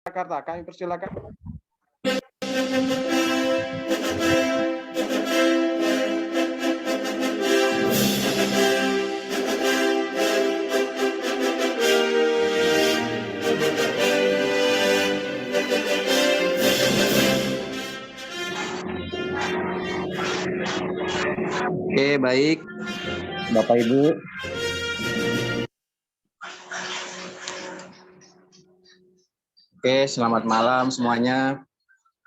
Jakarta. Kami persilakan. Oke, baik. Bapak Ibu. Oke, selamat malam semuanya.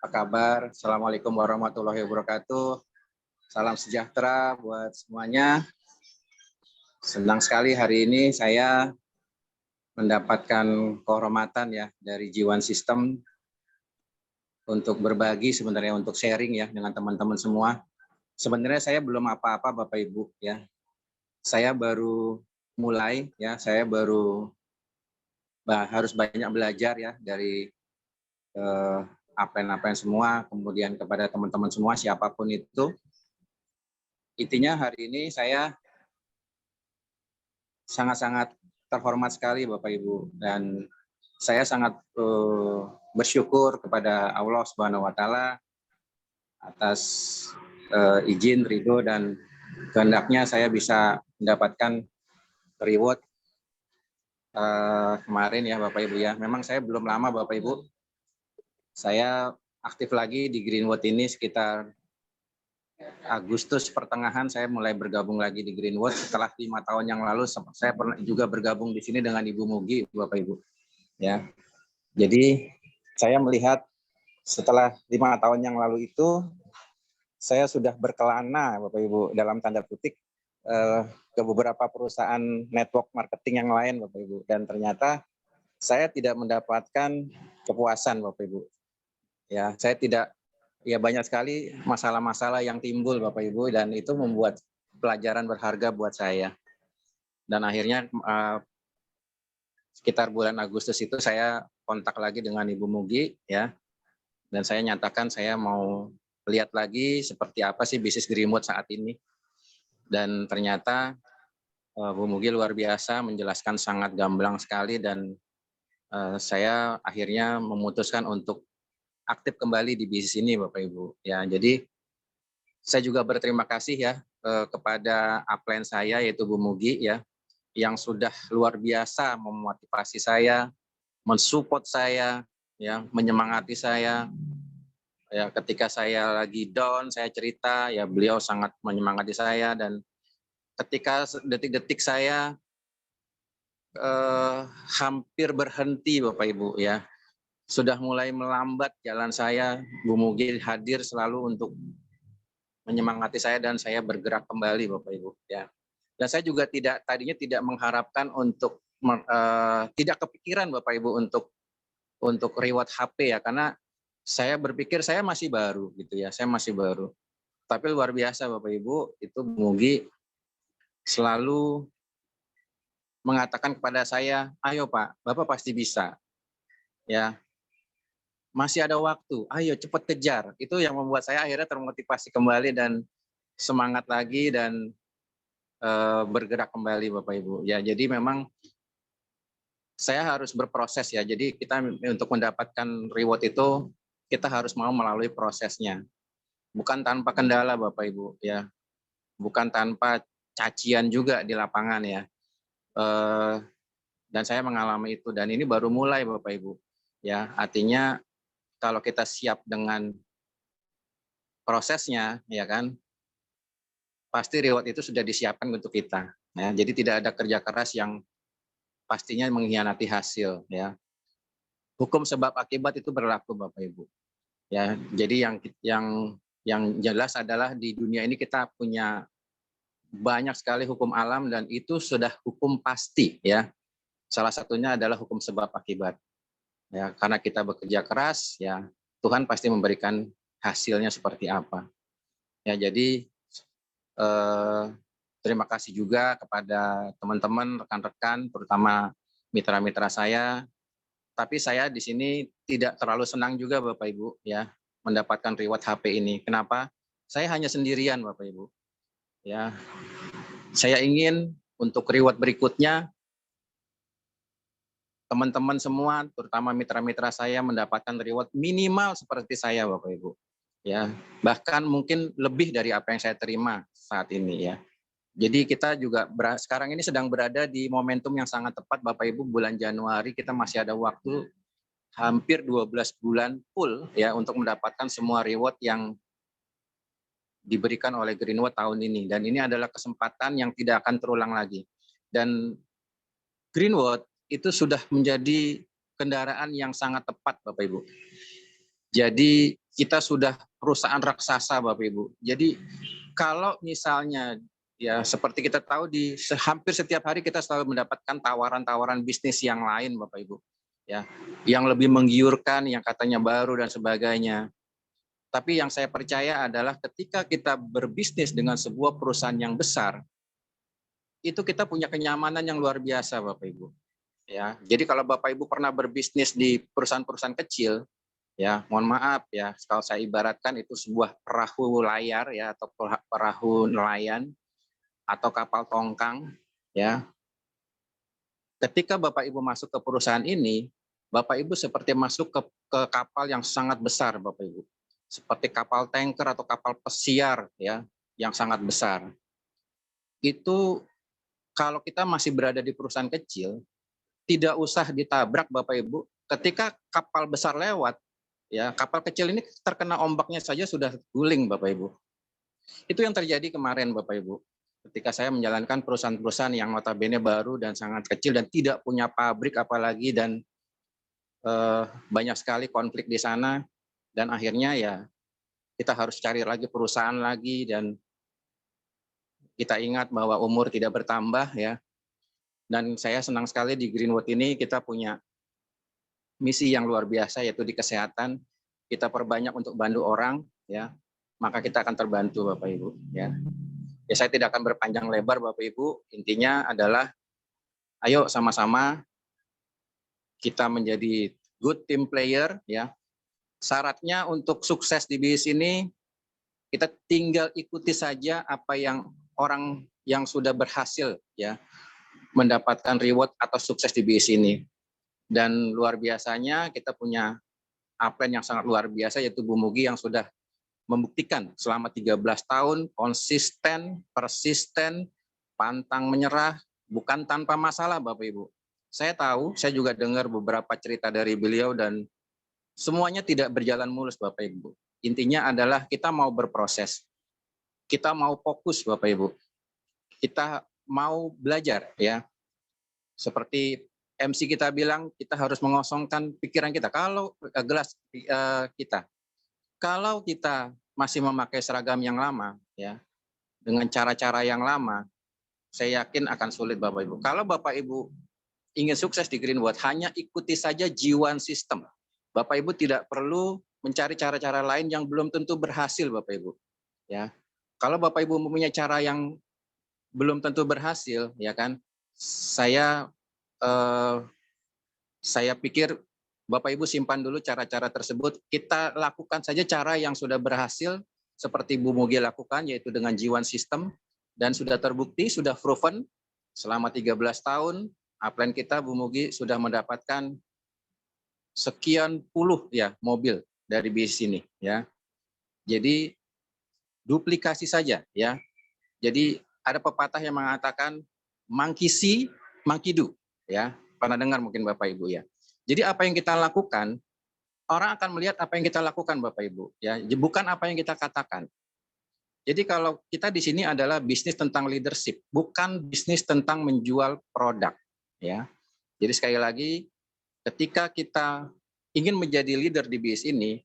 Apa kabar? Assalamualaikum warahmatullahi wabarakatuh. Salam sejahtera buat semuanya. Senang sekali hari ini saya mendapatkan kehormatan ya dari Jiwan System untuk berbagi, sebenarnya untuk sharing ya dengan teman-teman semua. Sebenarnya saya belum apa-apa Bapak Ibu ya. Saya baru mulai ya, saya baru harus banyak belajar ya dari apa-apa semua, kemudian kepada teman-teman semua siapapun itu. Intinya hari ini saya sangat-sangat terhormat sekali Bapak Ibu, dan saya sangat bersyukur kepada Allah Subhanahu wa taala atas izin, ridho dan kehendaknya saya bisa mendapatkan reward kemarin ya Bapak Ibu ya. Memang saya belum lama Bapak Ibu. Saya aktif lagi di Greenwood ini sekitar Agustus pertengahan saya mulai bergabung lagi di Greenwood. Setelah 5 tahun yang lalu saya pernah juga bergabung di sini dengan Ibu Mugi, Bapak Ibu. Ya, jadi saya melihat setelah 5 tahun yang lalu itu saya sudah berkelana, Bapak Ibu, dalam tanda petik ke beberapa perusahaan network marketing yang lain, Bapak Ibu. Dan ternyata saya tidak mendapatkan kepuasan, Bapak Ibu. Ya, saya tidak. Ya banyak sekali masalah-masalah yang timbul Bapak Ibu, dan itu membuat pelajaran berharga buat saya. Dan akhirnya sekitar bulan Agustus itu saya kontak lagi dengan Ibu Mugi ya. Dan saya nyatakan saya mau lihat lagi seperti apa sih bisnis Greenwood saat ini. Dan ternyata Bu Mugi luar biasa menjelaskan sangat gamblang sekali, dan saya akhirnya memutuskan untuk aktif kembali di bisnis ini Bapak Ibu. Ya, jadi saya juga berterima kasih ya kepada upline saya yaitu Bu Mugi ya, yang sudah luar biasa memotivasi saya, mensupport saya, ya, menyemangati saya. Ya, ketika saya lagi down, saya cerita, ya beliau sangat menyemangati saya, dan ketika detik-detik saya hampir berhenti Bapak Ibu ya, sudah mulai melambat jalan saya, Bu Mugi hadir selalu untuk menyemangati saya dan saya bergerak kembali Bapak Ibu ya. Dan saya juga tadinya tidak mengharapkan untuk tidak kepikiran Bapak Ibu untuk reward HP ya, karena saya berpikir saya masih baru gitu ya, saya masih baru. Tapi luar biasa Bapak Ibu, itu Mugi selalu mengatakan kepada saya, ayo Pak, Bapak pasti bisa ya. Masih ada waktu, ayo cepat kejar. Itu yang membuat saya akhirnya termotivasi kembali dan semangat lagi dan bergerak kembali Bapak Ibu. Ya, jadi memang saya harus berproses ya. Jadi kita untuk mendapatkan reward itu kita harus mau melalui prosesnya. Bukan tanpa kendala Bapak Ibu ya. Bukan tanpa cacian juga di lapangan ya. Dan saya mengalami itu, dan ini baru mulai Bapak Ibu. Ya, artinya kalau kita siap dengan prosesnya ya kan, pasti reward itu sudah disiapkan untuk kita. Ya, jadi tidak ada kerja keras yang pastinya mengkhianati hasil ya. Hukum sebab akibat itu berlaku Bapak Ibu. Ya, jadi yang jelas adalah di dunia ini kita punya banyak sekali hukum alam, dan itu sudah hukum pasti ya. Salah satunya adalah hukum sebab akibat. Ya, karena kita bekerja keras ya, Tuhan pasti memberikan hasilnya seperti apa. Ya, jadi terima kasih juga kepada teman-teman, rekan-rekan, terutama mitra-mitra saya. Tapi saya di sini tidak terlalu senang juga Bapak Ibu ya mendapatkan reward HP ini. Kenapa? Saya hanya sendirian Bapak Ibu. Ya. Saya ingin untuk reward berikutnya teman-teman semua, terutama mitra-mitra saya mendapatkan reward minimal seperti saya, Bapak Ibu. Ya, bahkan mungkin lebih dari apa yang saya terima saat ini ya. Jadi kita juga sekarang ini sedang berada di momentum yang sangat tepat, Bapak Ibu. Bulan Januari kita masih ada waktu hampir 12 bulan full ya untuk mendapatkan semua reward yang diberikan oleh Greenwood tahun ini. Dan ini adalah kesempatan yang tidak akan terulang lagi. Dan Greenwood itu sudah menjadi kendaraan yang sangat tepat, Bapak Ibu. Jadi kita sudah perusahaan raksasa, Bapak Ibu. Jadi kalau misalnya ya seperti kita tahu di hampir setiap hari kita selalu mendapatkan tawaran-tawaran bisnis yang lain, Bapak Ibu. Ya, yang lebih menggiurkan, yang katanya baru dan sebagainya. Tapi yang saya percaya adalah ketika kita berbisnis dengan sebuah perusahaan yang besar, itu kita punya kenyamanan yang luar biasa, Bapak Ibu. Ya, jadi kalau Bapak Ibu pernah berbisnis di perusahaan-perusahaan kecil, ya mohon maaf ya, kalau saya ibaratkan itu sebuah perahu layar ya atau perahu nelayan atau kapal tongkang, ya. Ketika Bapak Ibu masuk ke perusahaan ini, Bapak Ibu seperti masuk ke kapal yang sangat besar, Bapak Ibu. Seperti kapal tanker atau kapal pesiar ya, yang sangat besar. Itu kalau kita masih berada di perusahaan kecil, tidak usah ditabrak Bapak Ibu. Ketika kapal besar lewat, ya kapal kecil ini terkena ombaknya saja sudah guling Bapak Ibu. Itu yang terjadi kemarin Bapak Ibu. Ketika saya menjalankan perusahaan-perusahaan yang notabene baru dan sangat kecil dan tidak punya pabrik apalagi dan banyak sekali konflik di sana dan akhirnya ya kita harus cari lagi perusahaan lagi dan kita ingat bahwa umur tidak bertambah ya. Dan saya senang sekali di Greenwood ini kita punya misi yang luar biasa yaitu di kesehatan. Kita perbanyak untuk bantu orang ya. Maka kita akan terbantu Bapak Ibu ya. Ya saya tidak akan berpanjang lebar Bapak Ibu. Intinya adalah ayo sama-sama kita menjadi good team player ya. Syaratnya untuk sukses di bisnis ini kita tinggal ikuti saja apa yang orang yang sudah berhasil ya mendapatkan reward atau sukses di bisnis ini. Dan luar biasanya kita punya upline yang sangat luar biasa yaitu Bu Mugi yang sudah membuktikan selama 13 tahun konsisten, persisten, pantang menyerah, bukan tanpa masalah Bapak Ibu. Saya tahu, saya juga dengar beberapa cerita dari beliau dan semuanya tidak berjalan mulus Bapak Ibu. Intinya adalah kita mau berproses. Kita mau fokus Bapak Ibu. Kita mau belajar ya. Seperti MC kita bilang kita harus mengosongkan pikiran kita. Kalau gelas kita, kalau kita masih memakai seragam yang lama, ya dengan cara-cara yang lama, saya yakin akan sulit Bapak Ibu. Kalau Bapak Ibu ingin sukses di Greenwood, hanya ikuti saja G1 System. Bapak Ibu tidak perlu mencari cara-cara lain yang belum tentu berhasil Bapak Ibu. Ya, kalau Bapak Ibu mempunyai cara yang belum tentu berhasil, ya kan? Saya pikir Bapak Ibu simpan dulu cara-cara tersebut. Kita lakukan saja cara yang sudah berhasil seperti Bu Mugi lakukan yaitu dengan G1 System dan sudah terbukti, sudah proven selama 13 tahun upline kita Bu Mugi sudah mendapatkan sekian puluh ya mobil dari bisnis ini ya. Jadi duplikasi saja ya. Jadi ada pepatah yang mengatakan monkey see, monkey do ya. Pernah dengar mungkin Bapak Ibu ya. Jadi apa yang kita lakukan, orang akan melihat apa yang kita lakukan Bapak Ibu ya, bukan apa yang kita katakan. Jadi kalau kita di sini adalah bisnis tentang leadership, bukan bisnis tentang menjual produk ya. Jadi sekali lagi ketika kita ingin menjadi leader di bisnis ini,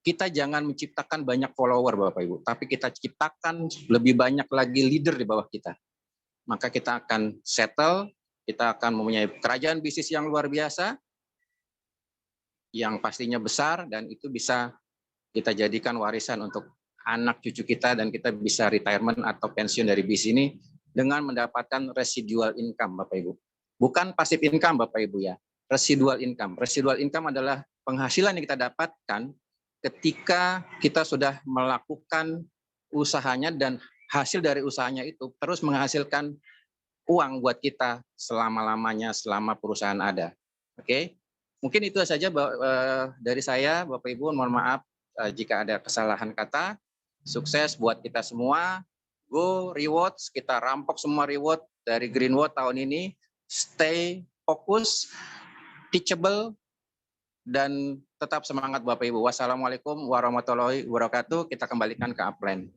kita jangan menciptakan banyak follower Bapak Ibu, tapi kita ciptakan lebih banyak lagi leader di bawah kita. Maka kita akan settle, kita akan mempunyai kerajaan bisnis yang luar biasa, yang pastinya besar dan itu bisa kita jadikan warisan untuk anak cucu kita dan kita bisa retirement atau pensiun dari bisnis ini dengan mendapatkan residual income Bapak Ibu. Bukan passive income Bapak Ibu ya, residual income. Residual income adalah penghasilan yang kita dapatkan ketika kita sudah melakukan usahanya dan hasil dari usahanya itu terus menghasilkan uang buat kita selama-lamanya selama perusahaan ada. Oke, mungkin itu saja dari saya, Bapak Ibu. Mohon maaf jika ada kesalahan kata. Sukses buat kita semua. Go rewards, kita rampok semua reward dari Greenwood tahun ini. Stay fokus, teachable, dan tetap semangat Bapak Ibu. Wassalamualaikum warahmatullahi wabarakatuh. Kita kembalikan ke upline.